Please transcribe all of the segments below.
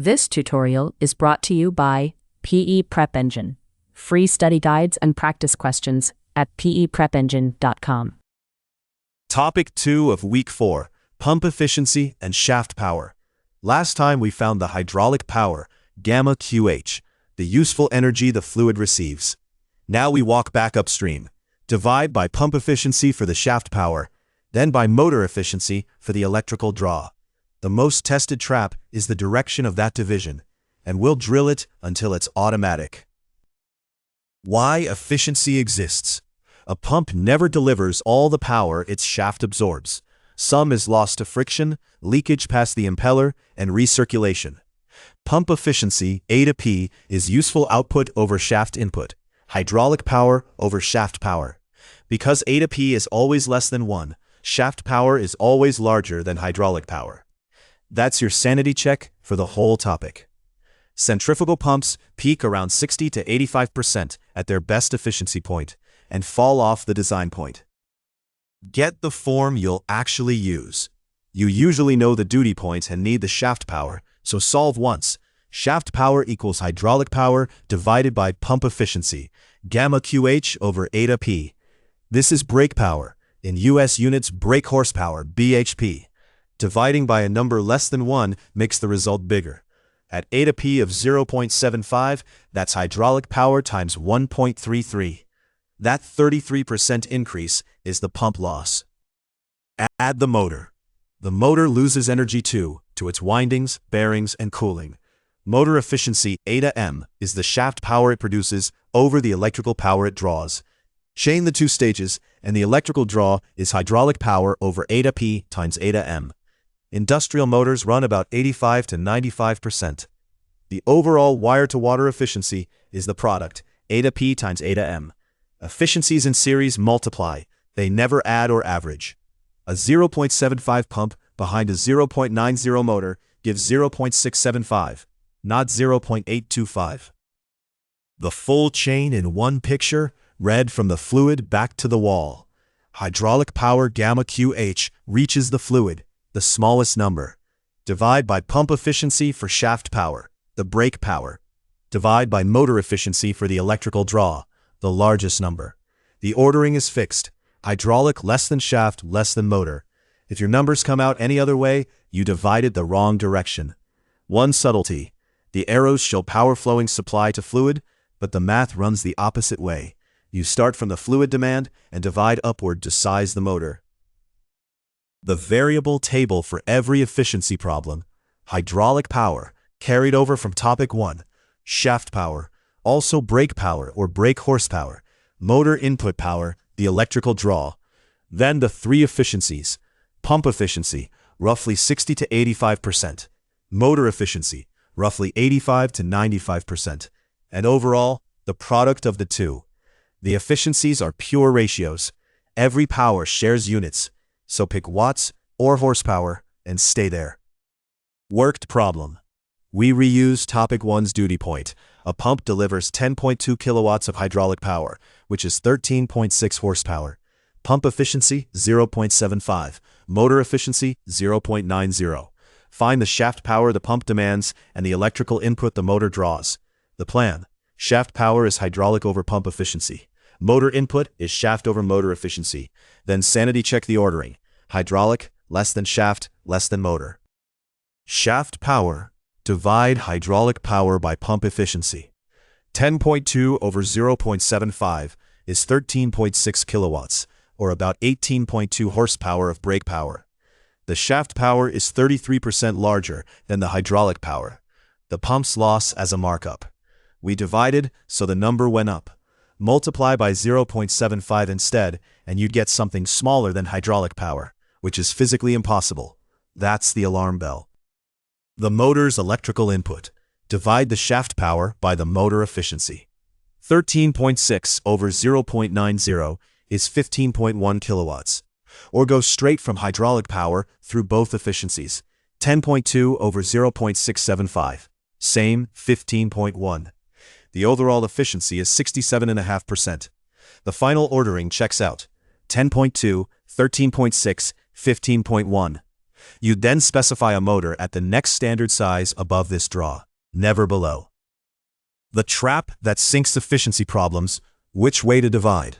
This tutorial is brought to you by PE Prep Engine. Free study guides and practice questions at peprepengine.com. Topic 2 of Week 4, Pump Efficiency and Shaft Power. Last time we found the hydraulic power, gamma QH, the useful energy the fluid receives. Now we walk back upstream. Divide by pump efficiency for the shaft power, then by motor efficiency for the electrical draw. The most tested trap is the direction of that division, and we'll drill it until it's automatic. Why efficiency exists? A pump never delivers all the power its shaft absorbs. Some is lost to friction, leakage past the impeller, and recirculation. Pump efficiency, A to P, is useful output over shaft input, hydraulic power over shaft power. Because A to P is always less than 1, shaft power is always larger than hydraulic power. That's your sanity check for the whole topic. Centrifugal pumps peak around 60 to 85% at their best efficiency point and fall off the design point. Get the form you'll actually use. You usually know the duty points and need the shaft power, so solve once. Shaft power equals hydraulic power divided by pump efficiency, gamma QH over A to P. This is brake power, in US units brake horsepower, bhp. Dividing by a number less than 1 makes the result bigger. At A to P of 0.75, that's hydraulic power times 1.33. That 33% increase is the pump loss. Add the motor. The motor loses energy too, to its windings, bearings, and cooling. Motor efficiency, A to M, is the shaft power it produces over the electrical power it draws. Chain the two stages, and the electrical draw is hydraulic power over A to P times A to M. Industrial motors run about 85 to 95%. The overall wire-to-water efficiency is the product, A to P times A to M. Efficiencies in series multiply. They never add or average. A 0.75 pump behind a 0.90 motor gives 0.675, not 0.825. The full chain in one picture, read from the fluid back to the wall. Hydraulic power gamma QH reaches the fluid, the smallest number. Divide by pump efficiency for shaft power, the brake power. Divide by motor efficiency for the electrical draw, the largest number. The ordering is fixed. Hydraulic less than shaft less than motor. If your numbers come out any other way, you divided the wrong direction. One subtlety. The arrows show power flowing supply to fluid, but the math runs the opposite way. You start from the fluid demand and divide upward to size the motor. The variable table for every efficiency problem. Hydraulic power, carried over from topic 1. Shaft power, also brake power or brake horsepower. Motor input power, the electrical draw. Then the 3 efficiencies. Pump efficiency, roughly 60 to 85%. Motor efficiency, roughly 85 to 95%. And overall, the product of the two. The efficiencies are pure ratios. Every power shares units, so pick watts or horsepower and stay there. Worked problem. We reuse topic 1's duty point. A pump delivers 10.2 kilowatts of hydraulic power, which is 13.6 horsepower. Pump efficiency, 0.75. Motor efficiency, 0.90. Find the shaft power the pump demands and the electrical input the motor draws. The plan. Shaft power is hydraulic over pump efficiency. Motor input is shaft over motor efficiency. Then sanity check the ordering. Hydraulic, less than shaft, less than motor. Shaft power. Divide hydraulic power by pump efficiency. 10.2 over 0.75 is 13.6 kilowatts, or about 18.2 horsepower of brake power. The shaft power is 33% larger than the hydraulic power. The pump's loss as a markup. We divided, so the number went up. Multiply by 0.75 instead, and you'd get something smaller than hydraulic power, which is physically impossible. That's the alarm bell. The motor's electrical input. Divide the shaft power by the motor efficiency. 13.6 over 0.90 is 15.1 kilowatts. Or go straight from hydraulic power through both efficiencies. 10.2 over 0.675. Same, 15.1. The overall efficiency is 67.5%. The final ordering checks out. 10.2, 13.6, 15.1. You then specify a motor at the next standard size above this draw, never below. The trap that sinks efficiency problems: which way to divide.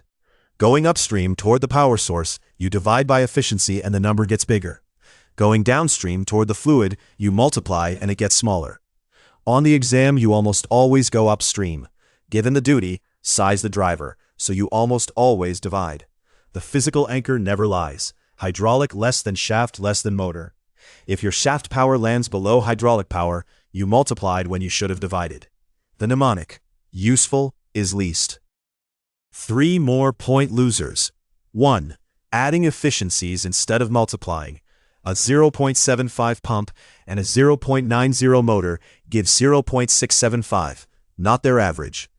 Going upstream toward the power source, you divide by efficiency and the number gets bigger. Going downstream toward the fluid, you multiply and it gets smaller. On the exam, you almost always go upstream. Given the duty, size the driver, so you almost always divide. The physical anchor never lies. Hydraulic less than shaft less than motor. If your shaft power lands below hydraulic power, you multiplied when you should have divided. The mnemonic: useful is least. 3 more point losers. 1. Adding efficiencies instead of multiplying. A 0.75 pump and a 0.90 motor give 0.675, not their average.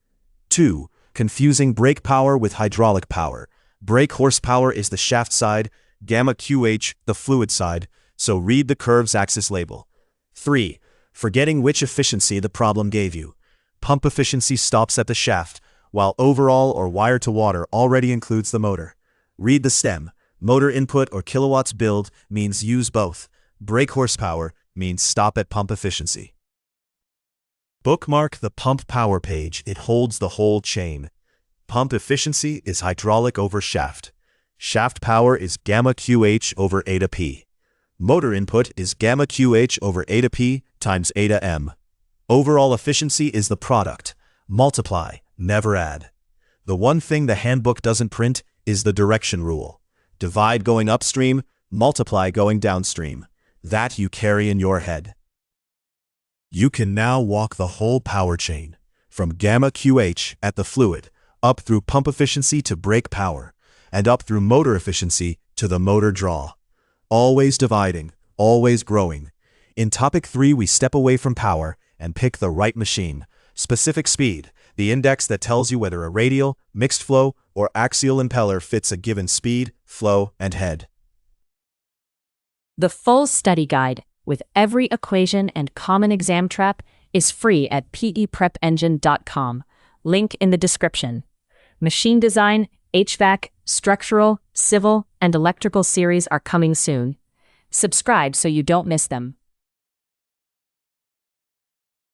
2. Confusing brake power with hydraulic power. Brake horsepower is the shaft side, gamma QH the fluid side, so read the curve's axis label. 3. Forgetting which efficiency the problem gave you. Pump efficiency stops at the shaft, while overall or wire-to-water already includes the motor. Read the stem. Motor input or kilowatts billed means use both. Brake horsepower means stop at pump efficiency. Bookmark the pump power page. It holds the whole chain. Pump efficiency is hydraulic over shaft. Shaft power is gamma QH over eta P. Motor input is gamma QH over eta P times eta M. Overall efficiency is the product. Multiply, never add. The one thing the handbook doesn't print is the direction rule. Divide going upstream, multiply going downstream. That you carry in your head. You can now walk the whole power chain, from gamma QH at the fluid, up through pump efficiency to brake power, and up through motor efficiency to the motor draw. Always dividing, always growing. In topic 3, we step away from power and pick the right machine. Specific speed, the index that tells you whether a radial, mixed flow, or axial impeller fits a given speed, flow, and head. The full study guide, with every equation and common exam trap, is free at peprepengine.com. Link in the description. Machine design, HVAC, structural, civil, and electrical series are coming soon. Subscribe so you don't miss them.